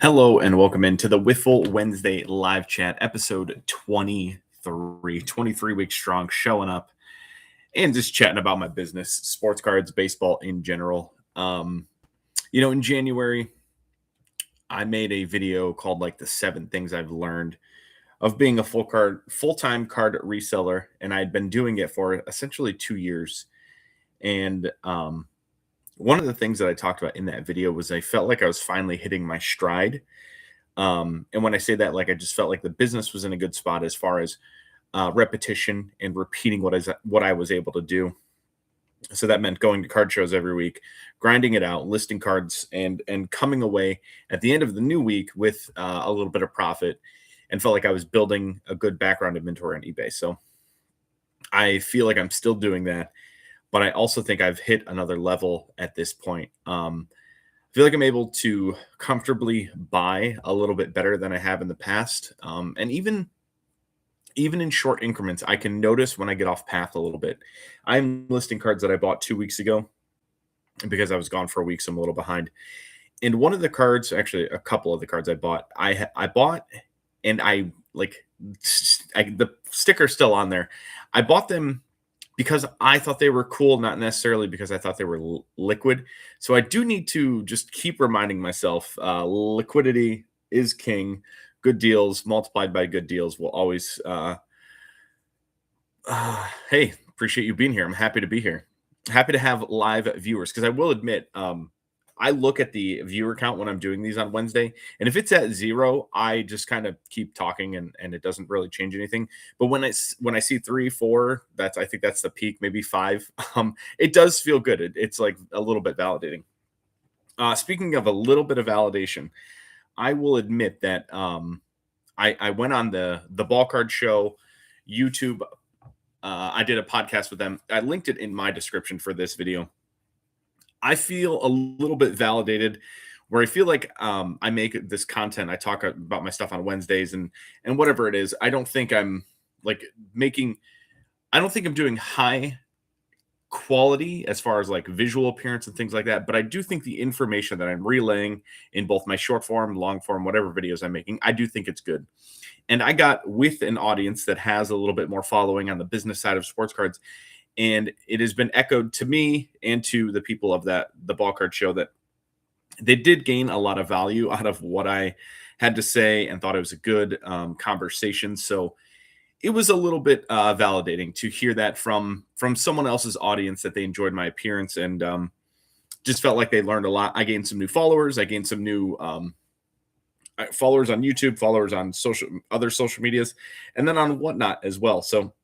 Hello and welcome into the Wiffle Wednesday Live Chat, episode 23 weeks strong, showing up and just chatting about my business, sports cards, baseball in general. In January, I made a video called like the 7 things I've learned of being a full-time card reseller, and I'd been doing it for essentially 2 years. And one of the things that I talked about in that video was I felt like I was finally hitting my stride. And when I say that, like I just felt like the business was in a good spot as far as repetition and repeating what I was able to do. So that meant going to card shows every week, grinding it out, listing cards, and coming away at the end of the new week with a little bit of profit, and felt like I was building a good background inventory on eBay. So I feel like I'm still doing that, but I also think I've hit another level at this point. I feel like I'm able to comfortably buy a little bit better than I have in the past. And even in short increments, I can notice when I get off path a little bit. I'm listing cards that I bought 2 weeks ago, and because I was gone for a week, so I'm a little behind. And one of the cards, actually a couple of the cards I bought, I bought, and the sticker's still on there. I bought them because I thought they were cool, not necessarily because I thought they were liquid. So I do need to just keep reminding myself, liquidity is king. Good deals multiplied by good deals will always. Hey, appreciate you being here. I'm happy to be here. Happy to have live viewers, because I will admit, I look at the viewer count when I'm doing these on Wednesday, and if it's at 0, I just kind of keep talking, and it doesn't really change anything. But when I see 3, 4, I think that's the peak, maybe 5. It does feel good. It's like a little bit validating. Speaking of a little bit of validation, I will admit that I went on the ball card show YouTube. I did a podcast with them. I linked it in my description for this video. I feel a little bit validated, where I feel like I make this content. I talk about my stuff on Wednesdays and whatever it is. I don't think I'm I don't think I'm doing high quality as far as like visual appearance and things like that. But I do think the information that I'm relaying in both my short form, long form, whatever videos I'm making, I do think it's good. And I got with an audience that has a little bit more following on the business side of sports cards. And it has been echoed to me and to the people of the ball card show that they did gain a lot of value out of what I had to say, and thought it was a good conversation. So it was a little bit validating to hear that from someone else's audience, that they enjoyed my appearance, and just felt like they learned a lot. I gained some new followers. I gained some new followers on YouTube, followers on other social medias, and then on Whatnot as well. So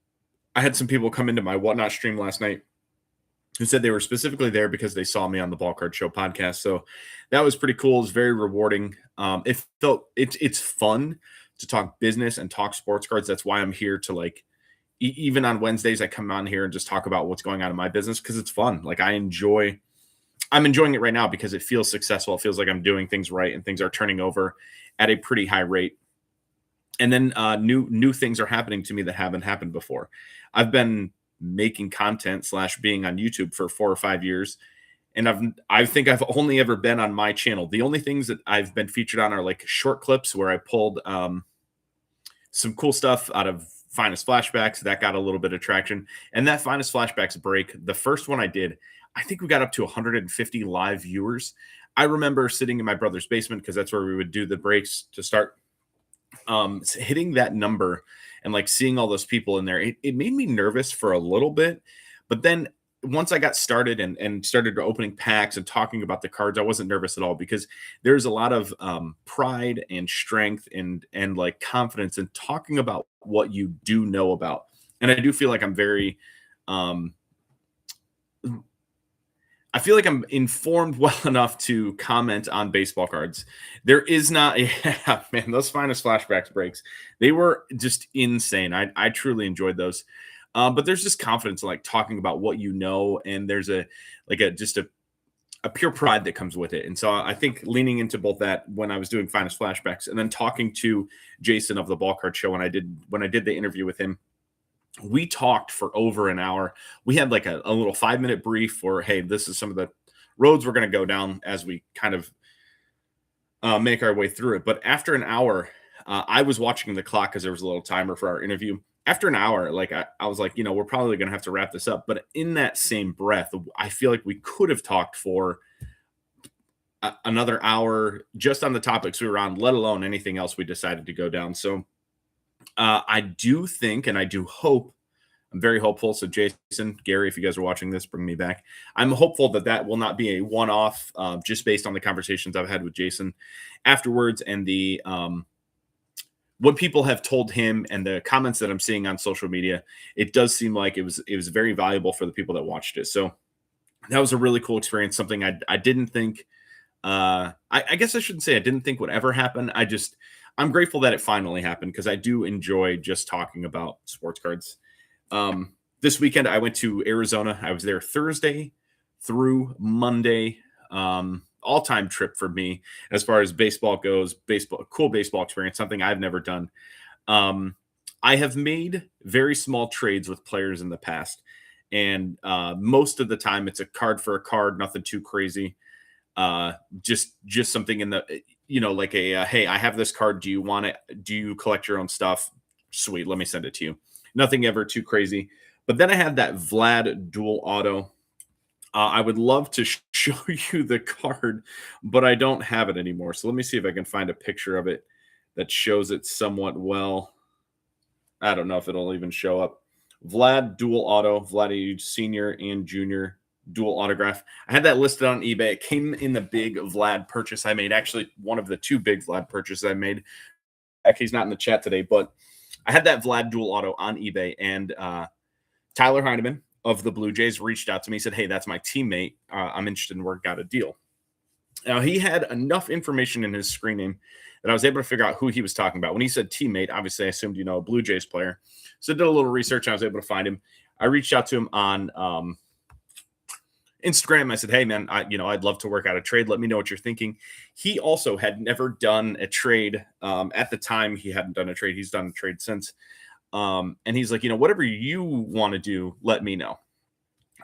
I had some people come into my Whatnot stream last night who said they were specifically there because they saw me on the Ball Card Show podcast. So that was pretty cool. It's very rewarding. It's fun to talk business and talk sports cards. That's why I'm here to even on Wednesdays, I come on here and just talk about what's going on in my business, because it's fun. Like I'm enjoying it right now because it feels successful. It feels like I'm doing things right and things are turning over at a pretty high rate. And then new things are happening to me that haven't happened before. I've been making content / being on YouTube for 4 or 5 years, and I think I've only ever been on my channel. The only things that I've been featured on are like short clips where I pulled some cool stuff out of Finest Flashbacks that got a little bit of traction. And that Finest Flashbacks break, the first one I did, I think we got up to 150 live viewers. I remember sitting in my brother's basement, because that's where we would do the breaks to start. Hitting that number and like seeing all those people in there, it made me nervous for a little bit. But then once I got started and started opening packs and talking about the cards, I wasn't nervous at all, because there's a lot of pride and strength and like confidence in talking about what you do know about. And I do feel like I'm very I feel like I'm informed well enough to comment on baseball cards. There is not, yeah, man, those Finest Flashbacks breaks, they were just insane. I truly enjoyed those. But there's just confidence in like talking about what you know, and there's a pure pride that comes with it. And so I think leaning into both that when I was doing Finest Flashbacks, and then talking to Jason of the Ball Card Show when I did the interview with him, we talked for over an hour. We had like a little 5-minute brief for, hey, this is some of the roads we're going to go down as we kind of make our way through it. But after an hour, I was watching the clock because there was a little timer for our interview. After an hour, like I was like, we're probably going to have to wrap this up. But in that same breath, I feel like we could have talked for another hour just on the topics we were on, let alone anything else we decided to go down. So I do think, and I do hope, I'm very hopeful. So, Jason, Gary, if you guys are watching this, bring me back. I'm hopeful that that will not be a one-off, just based on the conversations I've had with Jason afterwards and the what people have told him and the comments that I'm seeing on social media. It does seem like it was very valuable for the people that watched it. So that was a really cool experience. Something I didn't think. I guess I shouldn't say I didn't think would ever happen. I'm grateful that it finally happened because I do enjoy just talking about sports cards. This weekend I went to Arizona. I was there Thursday through Monday. All-time trip for me as far as baseball goes. Cool baseball experience, something I've never done. I have made very small trades with players in the past, and most of the time it's a card for a card, nothing too crazy. Just something in the like a hey, I have this card. Do you want it? Do you collect your own stuff? Sweet, let me send it to you. Nothing ever too crazy. But then I had that Vlad dual auto. I would love to show you the card, but I don't have it anymore. So let me see if I can find a picture of it that shows it somewhat well. I don't know if it'll even show up. Vlad dual auto, Vlad senior and junior dual autograph. I had that listed on eBay. It came in the big Vlad purchase I made. Actually, one of the two big Vlad purchases I made. Actually, he's not in the chat today, but I had that Vlad dual auto on eBay, and Tyler Heineman of the Blue Jays reached out to me, said, hey, that's my teammate. I'm interested in working out a deal. Now, he had enough information in his screen name that I was able to figure out who he was talking about. When he said teammate, obviously I assumed, a Blue Jays player. So I did a little research, and I was able to find him. I reached out to him on Instagram. I said, hey, man, I'd love to work out a trade. Let me know what you're thinking. He also had never done a trade. At the time, he hadn't done a trade. He's done a trade since. And he's like, whatever you want to do, let me know.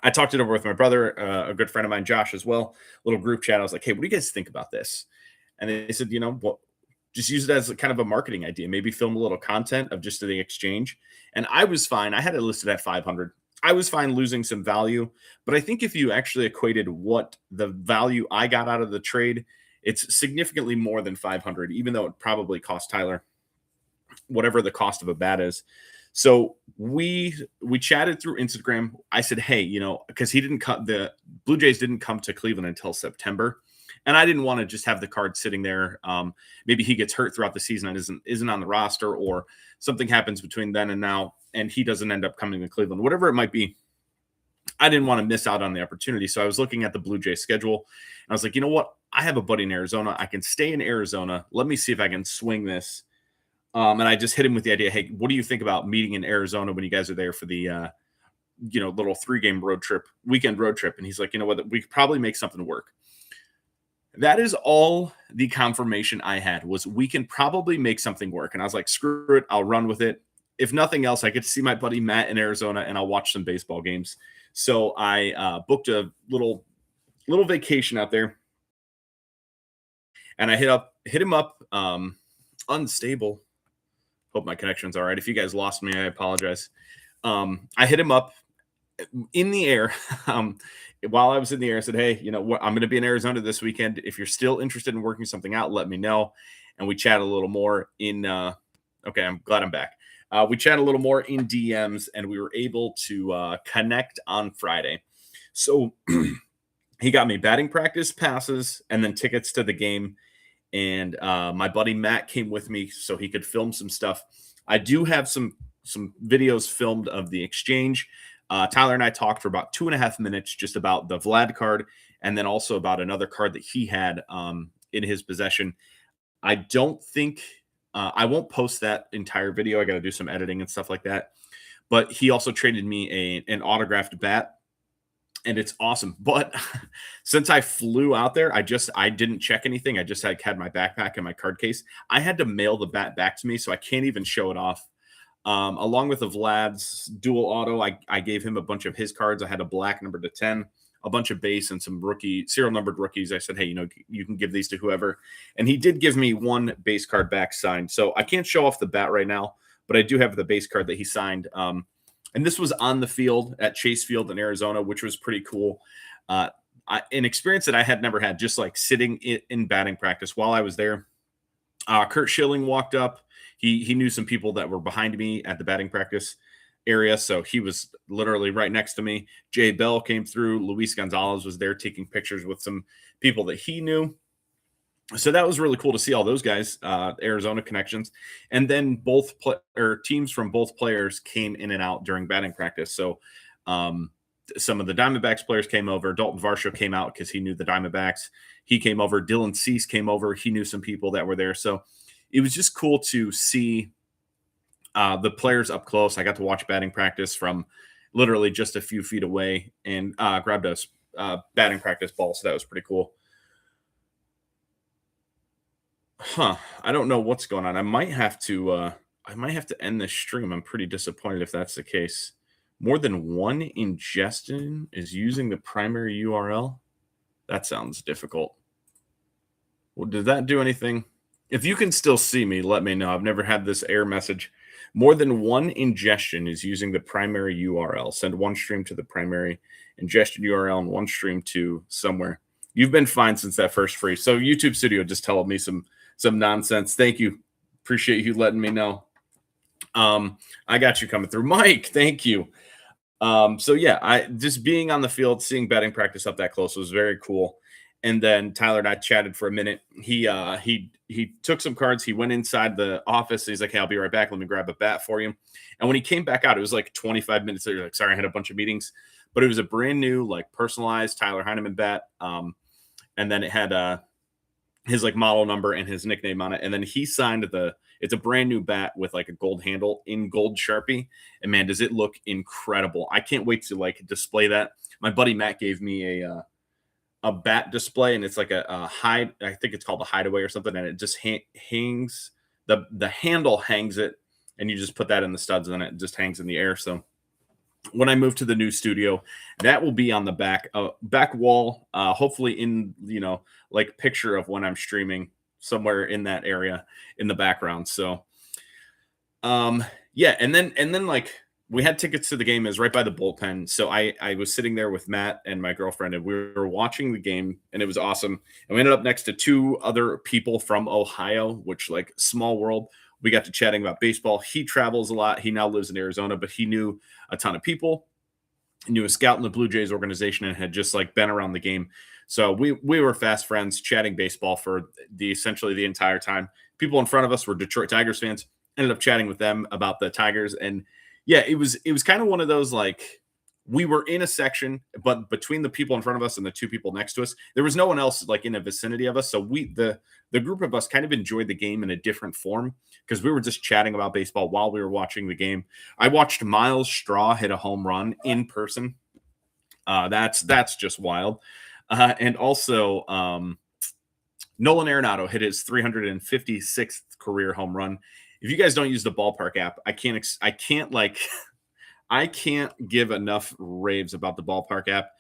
I talked it over with my brother, a good friend of mine, Josh, as well. Little group chat. I was like, hey, what do you guys think about this? And they said, just use it as kind of a marketing idea. Maybe film a little content of just the exchange. And I was fine. I had it listed at 500. I was fine losing some value. But I think if you actually equated what the value I got out of the trade, it's significantly more than 500, even though it probably cost Tyler whatever the cost of a bat is. So we chatted through Instagram. I said, hey, because the Blue Jays didn't come to Cleveland until September. And I didn't want to just have the card sitting there. Maybe he gets hurt throughout the season and isn't on the roster, or something happens between then and now, and he doesn't end up coming to Cleveland, whatever it might be. I didn't want to miss out on the opportunity. So I was looking at the Blue Jays schedule, and I was like, you know what? I have a buddy in Arizona. I can stay in Arizona. Let me see if I can swing this. And I just hit him with the idea, hey, what do you think about meeting in Arizona when you guys are there for the, little 3-game weekend road trip? And he's like, you know what? We could probably make something work. That is all the confirmation I had, was we can probably make something work. And I was like, screw it. I'll run with it. If nothing else, I get to see my buddy Matt in Arizona, and I'll watch some baseball games. So I booked a little vacation out there, and I hit him up, unstable. Hope my connection's all right. If you guys lost me, I apologize. I hit him up in the air. While I was in the air, I said, hey, I'm going to be in Arizona this weekend. If you're still interested in working something out, let me know. And we chat a little more okay, I'm glad I'm back. We chat a little more in DMs, and we were able to connect on Friday. So he got me batting practice passes and then tickets to the game. And my buddy Matt came with me so he could film some stuff. I do have some videos filmed of the exchange. Tyler and I talked for about 2.5 minutes just about the Vlad card, and then also about another card that he had in his possession. I don't think I won't post that entire video. I got to do some editing and stuff like that. But he also traded me an autographed bat, and it's awesome. But since I flew out there, I didn't check anything. I just had my backpack and my card case. I had to mail the bat back to me, so I can't even show it off. Along with the Vlad's dual auto, I gave him a bunch of his cards. I had a black number to 10, a bunch of base and some serial numbered rookies. I said, hey, you can give these to whoever. And he did give me one base card back signed. So I can't show off the bat right now, but I do have the base card that he signed. And this was on the field at Chase Field in Arizona, which was pretty cool. An experience that I had never had, just like sitting in batting practice while I was there. Kurt Schilling walked up. He knew some people that were behind me at the batting practice area, so he was literally right next to me. Jay Bell came through. Luis Gonzalez was there taking pictures with some people that he knew. So that was really cool to see all those guys, Arizona connections. And then teams from both players came in and out during batting practice. So some of the Diamondbacks players came over. Dalton Varsho came out because he knew the Diamondbacks. He came over. Dylan Cease came over. He knew some people that were there. So it was just cool to see the players up close. I got to watch batting practice from literally just a few feet away and grabbed a batting practice ball. So that was pretty cool. I don't know what's going on. I might have to end this stream. I'm pretty disappointed if that's the case. More than one ingestion is using the primary URL. That sounds difficult. Well, did that do anything? If you can still see me, let me know. I've never had this error message. More than one ingestion is using the primary URL. Send one stream to the primary ingestion URL and one stream to somewhere. You've been fine since that first free. So YouTube Studio just told me some nonsense. Thank you. Appreciate you letting me know. I got you coming through. Mike, thank you. So yeah, I just being on the field, seeing batting practice up that close was very cool. And then Tyler and I chatted for a minute. He took some cards. He went inside the office. He's like, hey, I'll be right back. Let me grab a bat for you. And when he came back out, it was like 25 minutes later. Like, sorry, I had a bunch of meetings, but it was a brand new, like personalized Tyler Heineman bat. And then it had his like model number and his nickname on it. And then he signed it's a brand new bat with like a gold handle in gold Sharpie. And man, does it look incredible. I can't wait to like display that. My buddy Matt gave me a bat display, and it's like a hide. I think it's called a hideaway or something. And it just hangs, the handle hangs it, and you just put that in the studs and then it just hangs in the air. So when I move to the new studio, that will be on the back wall, hopefully in, like picture of when I'm streaming somewhere in that area in the background. So, yeah. And then like we had tickets to the game. It was right by the bullpen. So I was sitting there with Matt and my girlfriend, and we were watching the game, and it was awesome. And we ended up next to two other people from Ohio, which like small world. We got to chatting about baseball. He travels a lot. He now lives in Arizona, but he knew a ton of people, knew a scout in the Blue Jays organization, and had just like been around the game. So we were fast friends chatting baseball for essentially the entire time. People in front of us were Detroit Tigers fans. Ended up chatting with them about the Tigers. And yeah, it was kind of one of those, like, we were in a section, but between the people in front of us and the two people next to us, there was no one else like in the vicinity of us. So the group of us kind of enjoyed the game in a different form because we were just chatting about baseball while we were watching the game. I watched Miles Straw hit a home run in person. That's just wild. And also Nolan Arenado hit his 356th career home run. If you guys don't use the ballpark app, I can't give enough raves about the ballpark app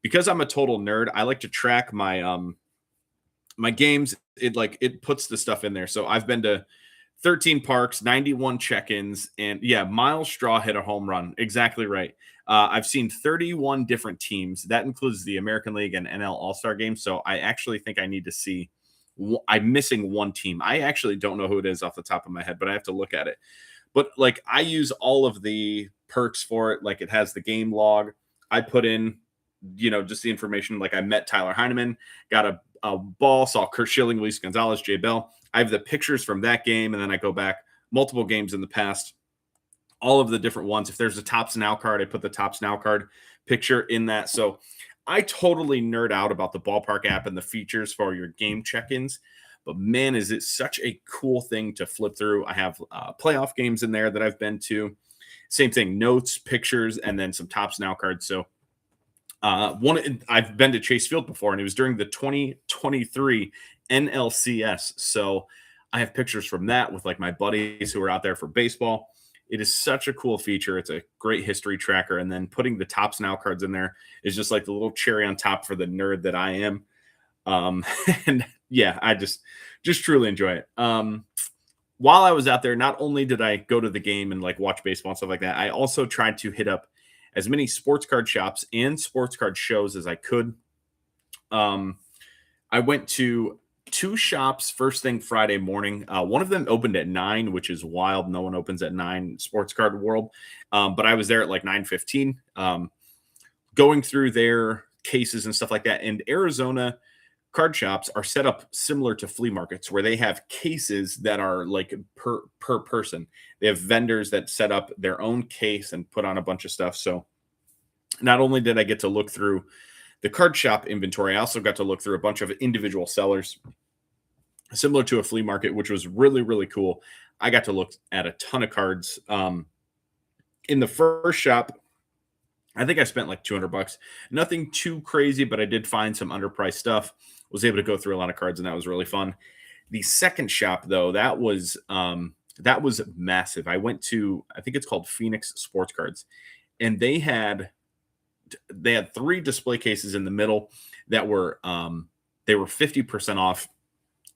because I'm a total nerd. I like to track my my games. It puts the stuff in there. So I've been to 13 parks, 91 check-ins, and yeah, Miles Straw hit a home run. Exactly right. I've seen 31 different teams. That includes the American League and NL All-Star games. So I actually think I need to see. I'm missing one team. I actually don't know who it is off the top of my head, but I have to look at it. But like, I use all of the perks for it. Like, it has the game log. I put in, just the information. Like, I met Tyler Heineman, got a ball, saw Kurt Schilling, Luis Gonzalez, Jay Bell. I have the pictures from that game, and then I go back multiple games in the past, all of the different ones. If there's a Topps Now card, I put the Topps Now card picture in that. So I totally nerd out about the ballpark app and the features for your game check-ins. But man, is it such a cool thing to flip through. I have playoff games in there that I've been to. Same thing, notes, pictures, and then some Topps Now cards. So I've been to Chase Field before, and it was during the 2023 NLCS. So I have pictures from that with like my buddies who were out there for baseball. It is such a cool feature. It's a great history tracker. And then putting the Tops Now cards in there is just like the little cherry on top for the nerd that I am. Um, and yeah, I just truly enjoy it. While I was out there, not only did I go to the game and like watch baseball and stuff like that, I also tried to hit up as many sports card shops and sports card shows as I could. Um, I went to two shops first thing Friday morning. One of them opened at 9, which is wild. No one opens at 9, sports card world. But I was there at like 9:15, going through their cases and stuff like that. And Arizona card shops are set up similar to flea markets where they have cases that are like per person. They have vendors that set up their own case and put on a bunch of stuff. So not only did I get to look through the card shop inventory, I also got to look through a bunch of individual sellers similar to a flea market, which was really, really cool. I got to look at a ton of cards. In the first shop, I think I spent like $200. Nothing too crazy, but I did find some underpriced stuff. Was able to go through a lot of cards, and that was really fun. The second shop, though, that was massive. I went to, I think it's called Phoenix Sports Cards, and they had 3 display cases in the middle that were they were 50% off.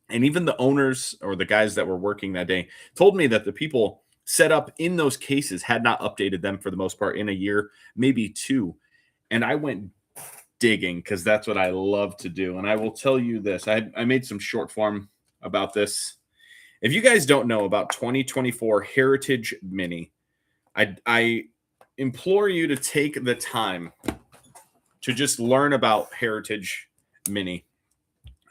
And even the owners or the guys that were working that day told me that the people set up in those cases had not updated them for the most part in a year, maybe 2. And I went digging because that's what I love to do. And I will tell you this, I made some short form about this. If you guys don't know about 2024 Heritage Mini, I implore you to take the time to just learn about Heritage Mini.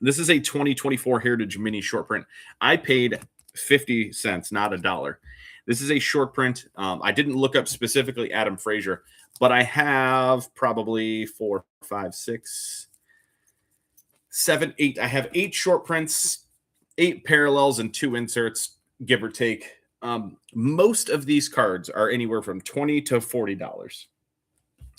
This is a 2024 Heritage Mini short print. I paid 50 cents, not $1. This is a short print. I didn't look up specifically Adam Frazier, but I have probably 4, 5, 6, 7, 8. I have 8 short prints, 8 parallels, and 2 inserts, give or take. Most of these cards are anywhere from $20 to $40.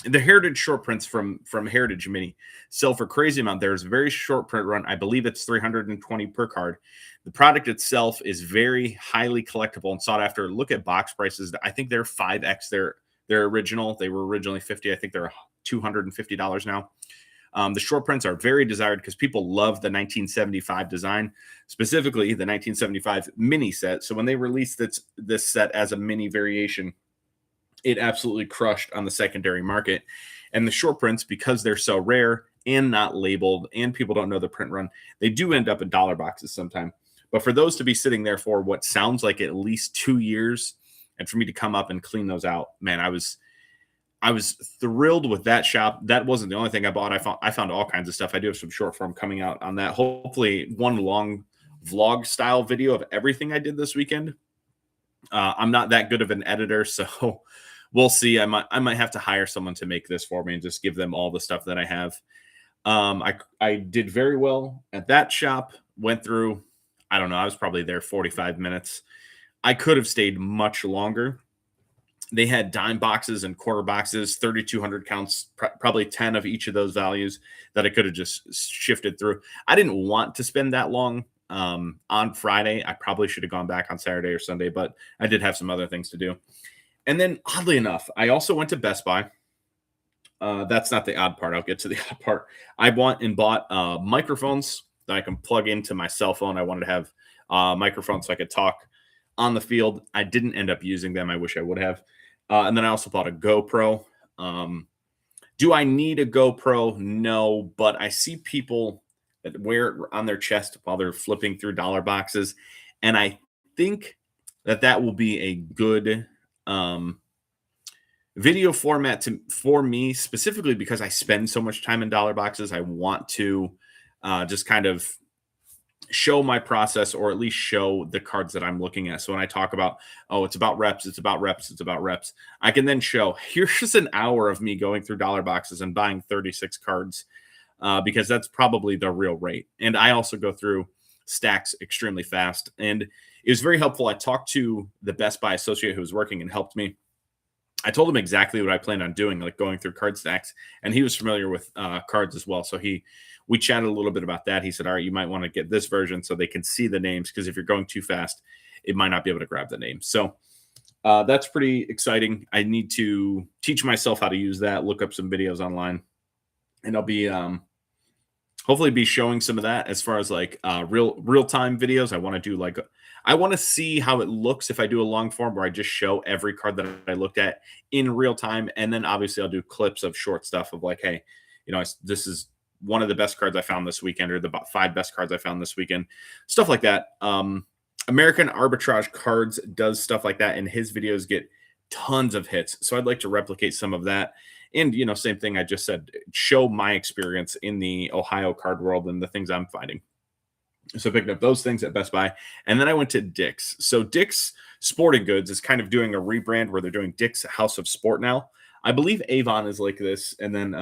The Heritage short prints from Heritage Mini sell for crazy amount. There's a very short print run. I believe it's $320 per card. The product itself is very highly collectible and sought after. Look at box prices. I think they're 5x their original. They were originally $50. I think they're $250 now. The short prints are very desired because people love the 1975 design, specifically the 1975 mini set. So when they released this set as a mini variation, it absolutely crushed on the secondary market. And the short prints, because they're so rare and not labeled and people don't know the print run, they do end up in dollar boxes sometime. But for those to be sitting there for what sounds like at least 2 years and for me to come up and clean those out, man, I was thrilled with that shop. That wasn't the only thing I bought. I found all kinds of stuff. I do have some short form coming out on that. Hopefully one long vlog style video of everything I did this weekend. I'm not that good of an editor, so we'll see. I might have to hire someone to make this for me and just give them all the stuff that I have. I did very well at that shop. Went through, I don't know, I was probably there 45 minutes. I could have stayed much longer. They had dime boxes and quarter boxes, 3,200 counts, probably 10 of each of those values that I could have just shifted through. I didn't want to spend that long on Friday. I probably should have gone back on Saturday or Sunday, but I did have some other things to do. And then, oddly enough, I also went to Best Buy. That's not the odd part. I'll get to the odd part. I bought microphones that I can plug into my cell phone. I wanted to have microphones so I could talk on the field. I didn't end up using them. I wish I would have. And then I also bought a GoPro. Do I need a GoPro? No, but I see people that wear it on their chest while they're flipping through dollar boxes. And I think that will be a good video format for me, specifically because I spend so much time in dollar boxes. I want to just kind of show my process, or at least show the cards that I'm looking at. So when I talk about, it's about reps, it's about reps, it's about reps, I can then show, here's just an hour of me going through dollar boxes and buying 36 cards, because that's probably the real rate. And I also go through stacks extremely fast. And it was very helpful. I talked to the Best Buy associate who was working and helped me. I told him exactly what I planned on doing, like going through card stacks, and he was familiar with cards as well. So we chatted a little bit about that. He said, all right, you might want to get this version so they can see the names, because if you're going too fast, it might not be able to grab the names. So That's pretty exciting. I need to teach myself how to use that, look up some videos online, and I'll be hopefully be showing some of that as far as like real time videos. I want to do like I want to see how it looks if I do a long form where I just show every card that I looked at in real time, and then obviously I'll do clips of short stuff of like, hey, this is one of the best cards I found this weekend, or the about 5 best cards I found this weekend, stuff like that. American Arbitrage Cards does stuff like that, and his videos get tons of hits. So I'd like to replicate some of that. And, same thing I just said, show my experience in the Ohio card world and the things I'm finding. So I picked up those things at Best Buy. And then I went to Dick's. So Dick's Sporting Goods is kind of doing a rebrand where they're doing Dick's House of Sport now. I believe Avon is like this. And then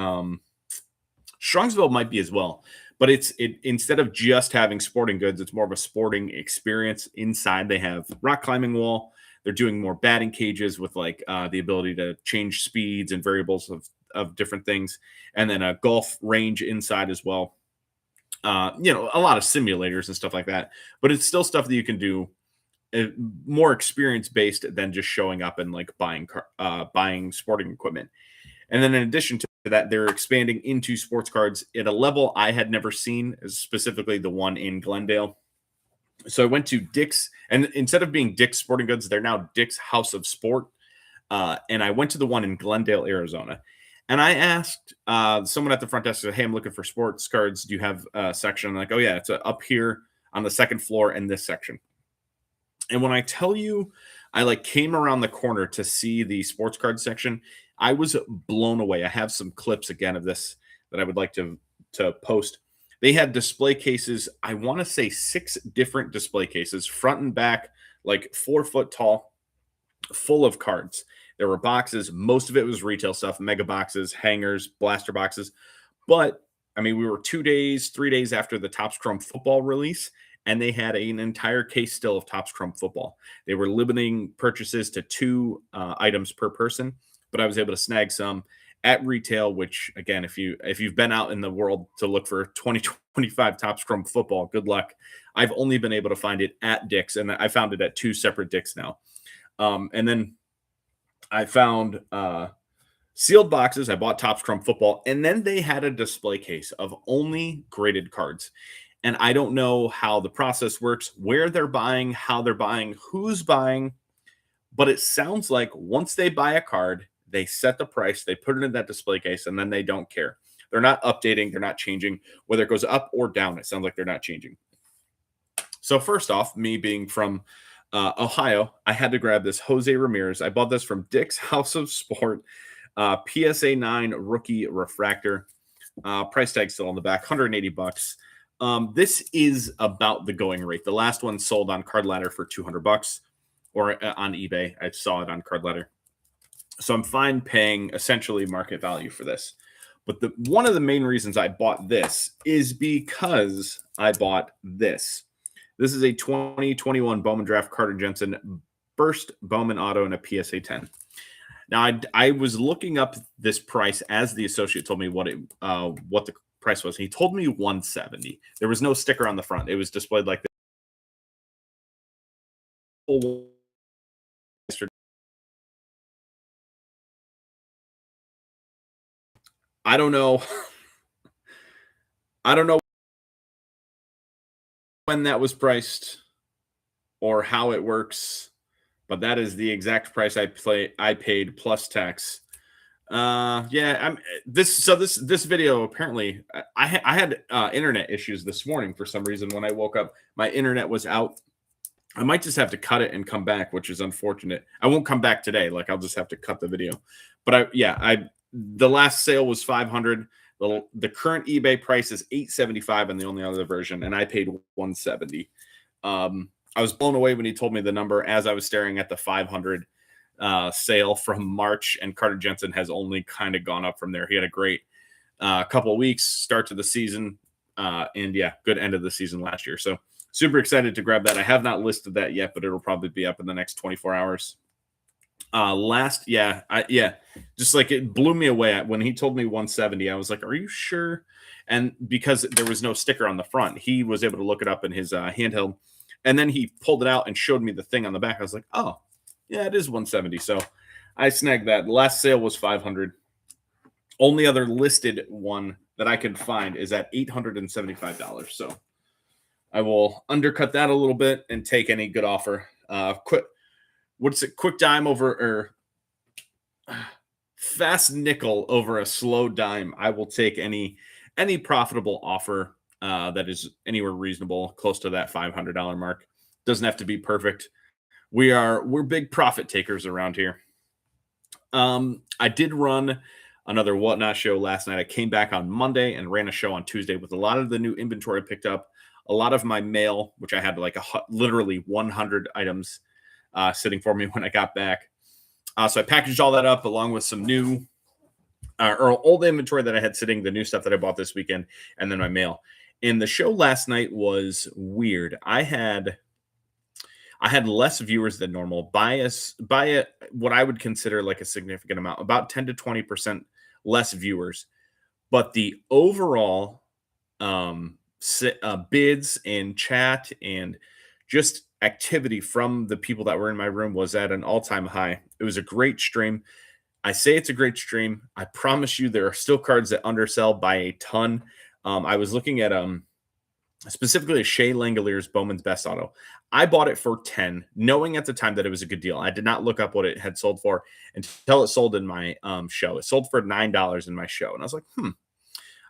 Strongsville might be as well. But it instead of just having sporting goods, it's more of a sporting experience. Inside, they have rock climbing wall. They're doing more batting cages with like the ability to change speeds and variables of different things, and then a golf range inside as well. A lot of simulators and stuff like that. But it's still stuff that you can do more experience based than just showing up and like buying sporting equipment. And then in addition to that, they're expanding into sports cards at a level I had never seen, specifically the one in Glendale. So I went to Dick's, and instead of being Dick's Sporting Goods, they're now Dick's House of Sport. And I went to the one in Glendale, Arizona. And I asked someone at the front desk, hey, I'm looking for sports cards. Do you have a section? I'm like, oh, yeah, it's up here on the second floor in this section. And when I tell you, I like came around the corner to see the sports card section, I was blown away. I have some clips again of this that I would like to post. They had display cases. I want to say 6 different display cases, front and back, like 4 foot tall, full of cards. There were boxes. Most of it was retail stuff, mega boxes, hangers, blaster boxes. But I mean, we were 3 days after the Topps Chrome football release, and they had an entire case still of Topps Chrome football. They were limiting purchases to 2 items per person, but I was able to snag some at retail, which again, if you've been out in the world to look for 2025 Topps Chrome football, good luck. I've only been able to find it at Dick's, and I found it at 2 separate Dick's now. And then I found sealed boxes. I bought Topps Chrome football, and then they had a display case of only graded cards. And I don't know how the process works, where they're buying, how they're buying, who's buying, but it sounds like once they buy a card, they set the price, they put it in that display case, and then they don't care. They're not updating, they're not changing. Whether it goes up or down, it sounds like they're not changing. So first off, me being from Ohio, I had to grab this Jose Ramirez. I bought this from Dick's House of Sport, PSA 9 rookie refractor. Price tag still on the back, $180. This is about the going rate. The last one sold on Card Ladder for $200, or on eBay. I saw it on Card Ladder. So I'm fine paying essentially market value for this. But one of the main reasons I bought this is because I bought this. This is a 2021 Bowman Draft Carter Jensen Burst Bowman Auto and a PSA 10. Now, I was looking up this price as the associate told me what the price was. He told me $170. There was no sticker on the front. It was displayed like this. I don't know. I don't know when that was priced or how it works, but that is the exact price I paid plus tax. This video apparently I had internet issues this morning for some reason. When I woke up, my internet was out. I might just have to cut it and come back, which is unfortunate. I won't come back today. Like, I'll just have to cut the video. But the last sale was $500. The current eBay price is $875 on the only other version, and I paid $170. I was blown away when he told me the number as I was staring at the $500 sale from March, and Carter Jensen has only kind of gone up from there. He had a great couple of weeks, start to the season, and good end of the season last year. So super excited to grab that. I have not listed that yet, but it'll probably be up in the next 24 hours. Just like it blew me away when he told me 170. I was like, are you sure? And because there was no sticker on the front, he was able to look it up in his handheld, and then he pulled it out and showed me the thing on the back. I was like, oh, Yeah, it is 170. So I snagged that. The last sale was 500. Only other listed one that I can find is at $875. So I will undercut that a little bit and take any good offer. Quick dime over or fast nickel over a slow dime. I will take any profitable offer that is anywhere reasonable, close to that $500 mark. Doesn't have to be perfect. We're big profit takers around here. I did run another whatnot show last night. I came back on Monday and ran a show on Tuesday with a lot of the new inventory I picked up, a lot of my mail, which I had like literally 100 items sitting for me when I got back. So I packaged all that up along with some new or old inventory that I had sitting, the new stuff that I bought this weekend, and then my mail. And the show last night was weird. I had less viewers than normal by what I would consider like a significant amount, about 10 to 20% less viewers. But the overall bids and chat and just activity from the people that were in my room was at an all-time high. It was a great stream. I say it's a great stream. I promise you there are still cards that undersell by a ton. I was looking at specifically a Shea Langelier's Bowman's Best Auto. I bought it for 10, knowing at the time that it was a good deal. I did not look up what it had sold for until it sold in my show. It sold for $9 in my show. And I was like,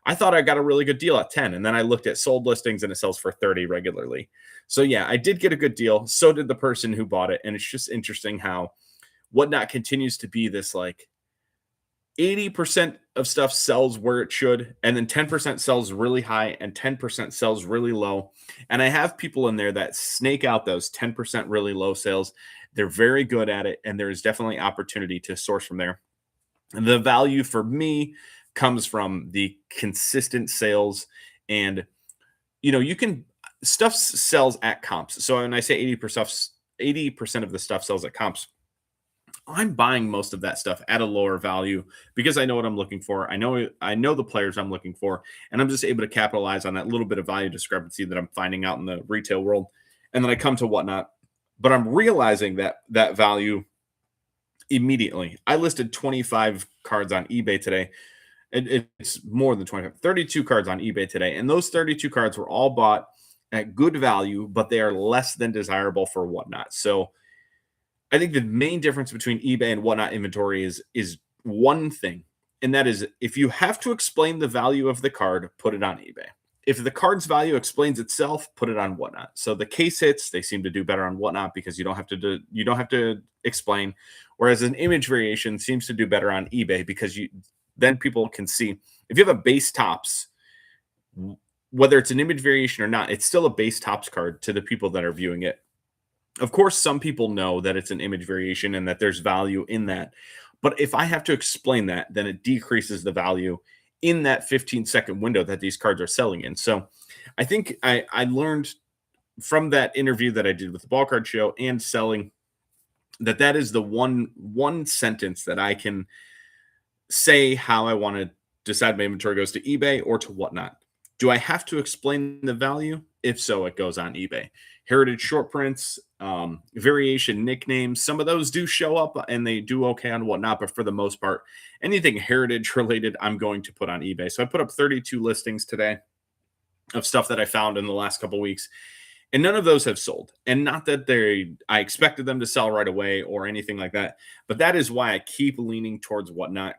I thought I got a really good deal at 10. And then I looked at sold listings and it sells for 30 regularly. So yeah, I did get a good deal. So did the person who bought it. And it's just interesting how whatnot continues to be this like 80% of stuff sells where it should, and then 10% sells really high and 10% sells really low. And I have people in there that snake out those 10% really low sales. They're very good at it, and there is definitely opportunity to source from there. And the value for me comes from the consistent sales. And you can stuff sells at comps. So when I say 80% of the stuff sells at comps, I'm buying most of that stuff at a lower value because I know what I'm looking for. I know the players I'm looking for, and I'm just able to capitalize on that little bit of value discrepancy that I'm finding out in the retail world. And then I come to whatnot, but I'm realizing that value immediately. I listed 25 cards on eBay today. It's more than 25, 32 cards on eBay today. And those 32 cards were all bought at good value, but they are less than desirable for whatnot. So I think the main difference between eBay and whatnot inventory is one thing, and that is if you have to explain the value of the card, put it on eBay. If the card's value explains itself, put it on whatnot. So the case hits, they seem to do better on whatnot because you don't have to explain. Whereas an image variation seems to do better on eBay because then people can see if you have a base tops, whether it's an image variation or not, it's still a base tops card to the people that are viewing it. Of course, some people know that it's an image variation and that there's value in that. But if I have to explain that, then it decreases the value in that 15-second window that these cards are selling in. So I think I learned from that interview that I did with the Ball Card Show and selling that is the one sentence that I can say how I want to decide my inventory goes to eBay or to whatnot. Do I have to explain the value? If so, it goes on eBay. Heritage short prints, variation nicknames, some of those do show up and they do okay on whatnot, but for the most part, anything heritage related, I'm going to put on eBay. So I put up 32 listings today of stuff that I found in the last couple weeks, and none of those have sold. And not that I expected them to sell right away or anything like that, but that is why I keep leaning towards whatnot.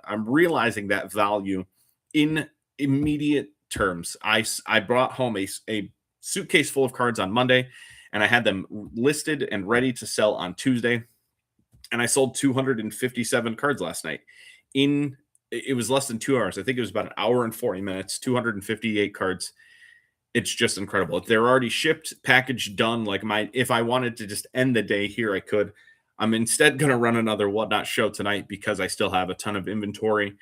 I'm realizing that value in immediate terms. I brought home a suitcase full of cards on Monday, and I had them listed and ready to sell on Tuesday. And I sold 257 cards last night. It was less than 2 hours. I think it was about an hour and 40 minutes, 258 cards. It's just incredible. They're already shipped, packaged, done. If I wanted to just end the day here, I could. I'm instead going to run another whatnot show tonight because I still have a ton of inventory.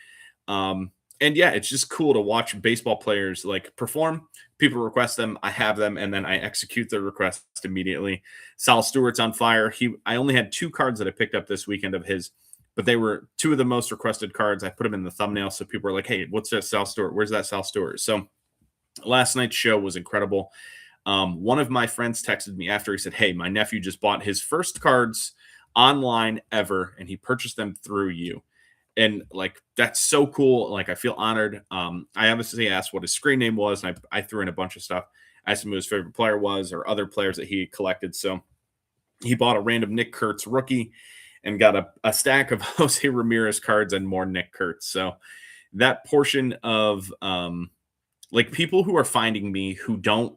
And yeah, it's just cool to watch baseball players perform. People request them, I have them, and then I execute the request immediately. Sal Stewart's on fire. I only had 2 cards that I picked up this weekend of his, but they were 2 of the most requested cards. I put them in the thumbnail so people were like, "Hey, what's that Sal Stewart? Where's that Sal Stewart?" So last night's show was incredible. One of my friends texted me after. He said, "Hey, my nephew just bought his first cards online ever, and he purchased them through you." And like that's so cool. Like I feel honored. I obviously asked what his screen name was, and I threw in a bunch of stuff. I asked him who his favorite player was, or other players that he collected. So he bought a random Nick Kurtz rookie and got a stack of Jose Ramirez cards and more Nick Kurtz. So that portion of like people who are finding me who don't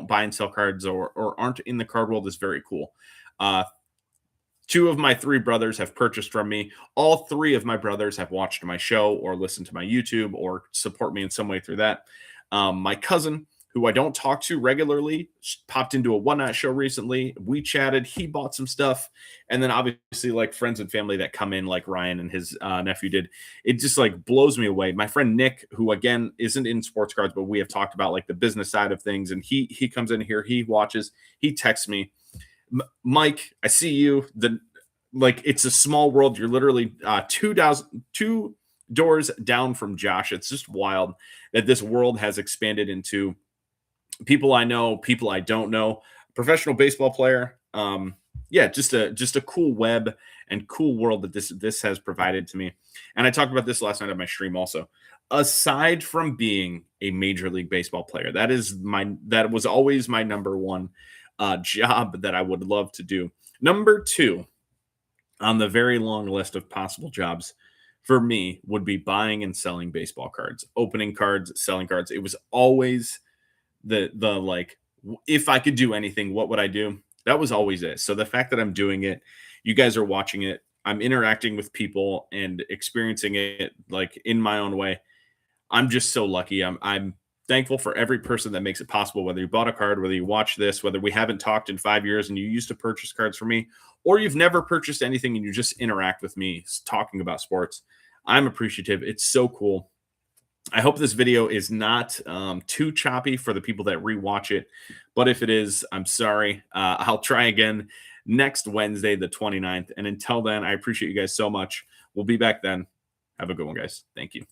buy and sell cards or aren't in the card world is very cool. Uh, Two of my three brothers have purchased from me. All three of my brothers have watched my show or listened to my YouTube or support me in some way through that. My cousin, who I don't talk to regularly, popped into a one night show recently. We chatted. He bought some stuff. And then obviously, like friends and family that come in, like Ryan and his nephew did. It just like blows me away. My friend Nick, who again isn't in sports cards, but we have talked about like the business side of things. And he comes in here, he watches, he texts me. Mike, I see you. Like it's a small world. You're literally two doors down from Josh. It's just wild that this world has expanded into people I know, people I don't know, professional baseball player. Yeah, just a cool web and cool world that this has provided to me. And I talked about this last night on my stream also. Aside from being a Major League Baseball player, that was always my number one job that I would love to do. Number two on the very long list of possible jobs for me would be buying and selling baseball cards, opening cards, selling cards. It was always the like, if I could do anything, what would I do? That was always it. So the fact that I'm doing it, you guys are watching it, I'm interacting with people and experiencing it like in my own way. I'm just so lucky. I'm thankful for every person that makes it possible, whether you bought a card, whether you watch this, whether we haven't talked in 5 years and you used to purchase cards for me, or you've never purchased anything and you just interact with me talking about sports. I'm appreciative. It's so cool. I hope this video is not too choppy for the people that rewatch it, but if it is, I'm sorry. I'll try again next Wednesday, the 29th. And until then, I appreciate you guys so much. We'll be back then. Have a good one, guys. Thank you.